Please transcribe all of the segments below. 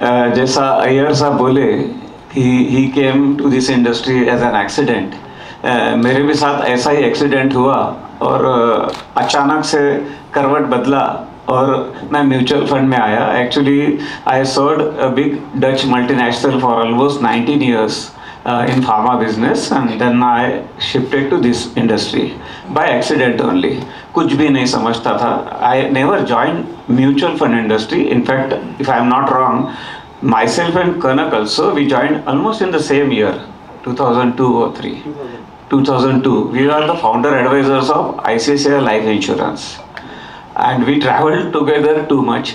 जैसा अय्यर साहब बोले कि he came to this industry as an accident, मेरे भी साथ ऐसा ही एक्सीडेंट हुआ और अचानक से करवट बदला और मैं म्यूचुअल फंड में आया. Actually I served a big Dutch multinational for almost 19 years in pharma business, and then I shifted to this industry by accident only. कुछ भी नहीं समझता था. I never joined mutual fund industry. In fact, if I am not wrong, myself and Kanak also, we joined almost in the same year, 2002 or 3. 2002. We are the founder advisors of ICICI Life Insurance. And we travel together too much.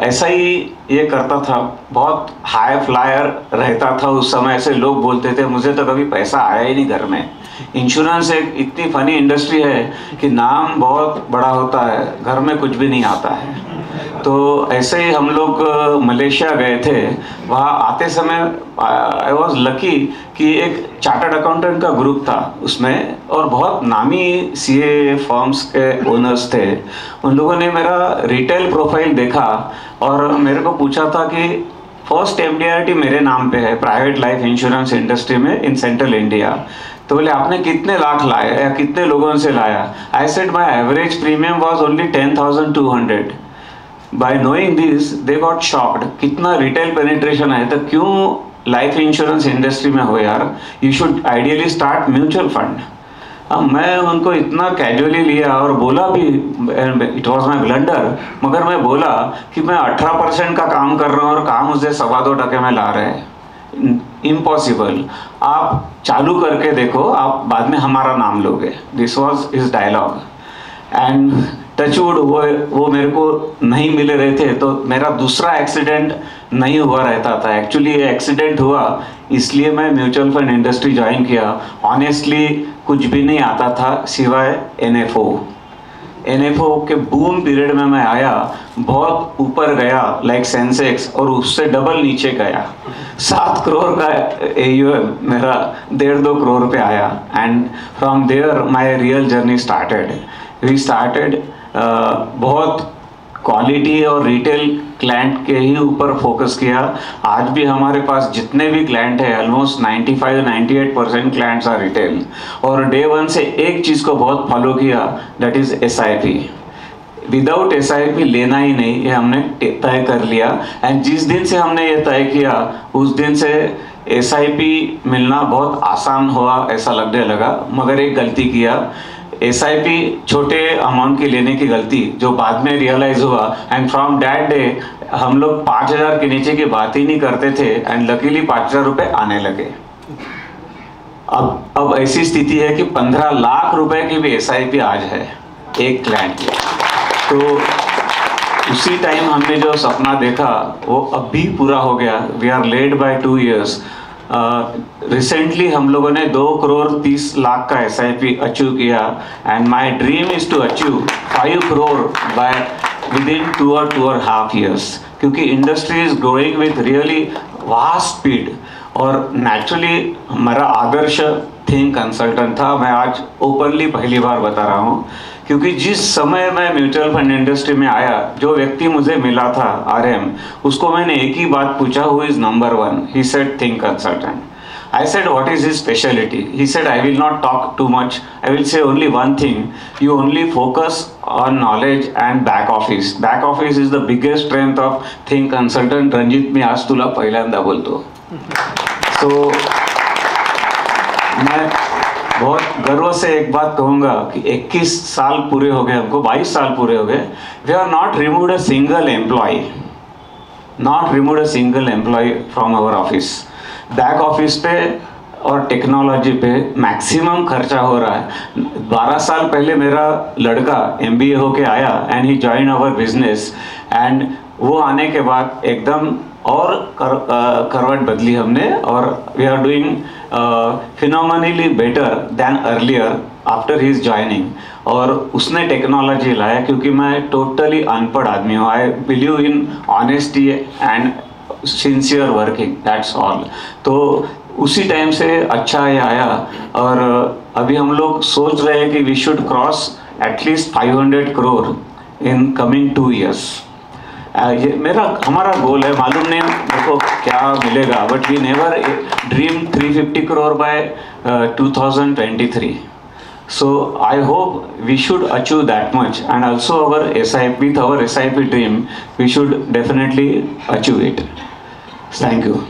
ऐसा ही ये करता था, बहुत high flyer रहता था उस समय. ऐसे लोग बोलते थे, मुझे तो कभी पैसा आया ही नहीं घर में. इंश्योरेंस एक इतनी फनी इंडस्ट्री है कि नाम बहुत बड़ा होता है, घर में कुछ भी नहीं आता है. तो ऐसे ही हम लोग मलेशिया गए थे. वहाँ आते समय आई वॉज लकी कि एक चार्टर्ड अकाउंटेंट का ग्रुप था उसमें, और बहुत नामी सीए फर्म्स के ओनर्स थे. उन लोगों ने मेरा रिटेल प्रोफाइल देखा और मेरे को पूछा था कि फर्स्ट एमडीआरटी मेरे नाम पे है प्राइवेट लाइफ इंश्योरेंस इंडस्ट्री में इन सेंट्रल इंडिया. तो बोले आपने कितने लाख लाए या कितने लोगों से लाया? I said my average premium was only 10,200. Bye knowing this they got shocked, कितना रिटेल पेनिट्रेशन है, तो क्यों लाइफ इंश्योरेंस इंडस्ट्री में हो यार, you should ideally start mutual fund. मैं उनको इतना कैजुअली लिया और बोला भी, इट वॉज माई ब्लंडर, मगर मैं बोला कि मैं 18% का काम कर रहा हूँ और काम मुझे 2.25% में ला रहे हैं. इम्पॉसिबल. आप चालू करके देखो, आप बाद में हमारा नाम लोगे. This was his dialogue. And touchwood वो मेरे को नहीं मिले रहे थे, तो मेरा दूसरा एक्सीडेंट नहीं हुआ रहता था. एक्चुअली ये एक्सीडेंट हुआ इसलिए मैं म्यूचुअल फंड इंडस्ट्री ज्वाइन किया. ऑनेस्टली कुछ भी नहीं आता था सिवाय एनएफओ के बूम पीरियड में मैं आया, बहुत ऊपर गया लाइक सेंसेक्स, और उससे डबल नीचे गया. 7 करोड़ का AUM मेरा 1.5-2 करोड़ पे आया. And from there my real journey started. We started बहुत क्वालिटी और रिटेल क्लाइंट के ही ऊपर फोकस किया. आज भी हमारे पास जितने भी क्लाइंट हैं, ऑलमोस्ट 95-98% क्लाइंट्स आर रिटेल. और डे 1 से एक चीज़ को बहुत फॉलो किया, that is SIP. Without SIP लेना ही नहीं, ये हमने तय कर लिया. एंड जिस दिन से हमने ये तय किया उस दिन से SIP मिलना बहुत आसान हुआ ऐसा लगने लगा. मगर एक गलती किया, SIP छोटे अमाउंट की लेने की गलती, जो बाद में रियलाइज हुआ. एंड फ्रॉम दैट डे हम लोग 5,000 के नीचे की बात ही नहीं करते थे. एंड लकीली 5,000 रुपये आने लगे. अब ऐसी स्थिति है कि 15 लाख रुपए की भी SIP आज है एक क्लाइंट की. तो उसी टाइम हमने जो सपना देखा वो अब भी पूरा हो गया. We are late by 2 years. Recently हम लोगों ने 2,30,00,000 का SIP अचीव किया. And my dream is to achieve 5 crore by within 2 or 2.5 years, क्योंकि industry is growing with really vast speed. और नेचुरली हमारा आदर्श थिंक कंसल्टेंट था. मैं आज ओपनली पहली बार बता रहा हूँ, क्योंकि जिस समय मैं म्यूचुअल फंड इंडस्ट्री में आया, जो व्यक्ति मुझे मिला था RM, उसको मैंने एक ही बात पूछा, who is number 1? He said think consultant. I said, what is his specialty? He said, I will not talk too much. I will say only one thing. You only focus on knowledge and back office. Back office is the biggest strength of think consultant. Ranjit, मी आज तुला पहिल्यांदा बोलतो. So मैं बहुत गर्व से एक बात कहूँगा कि 21 साल पूरे हो गए हमको, 22 साल पूरे हो गए. We have not removed a single employee. Not removed a single employee from our office. Back office पे और टेक्नोलॉजी पे मैक्सिमम खर्चा हो रहा है. 12 साल पहले मेरा लड़का MBA होके आया and he join our business. And वो आने के बाद एकदम और करवट बदली हमने, और we are doing phenomenally better than earlier after his joining. और उसने टेक्नोलॉजी लाया, क्योंकि मैं टोटली अनपढ़ आदमी हूँ. I believe in honesty and sincere working, that's all. तो उसी टाइम से अच्छा ये आया. और अभी हम लोग सोच रहे हैं कि we should cross at least 500 crore in coming 2 years. ये हमारा गोल है, मालूम नहीं मेरे को क्या मिलेगा, but we never dream 350 crore by 2023. So I hope we should achieve that much, and also with our SIP dream, we should definitely achieve it. Thank you.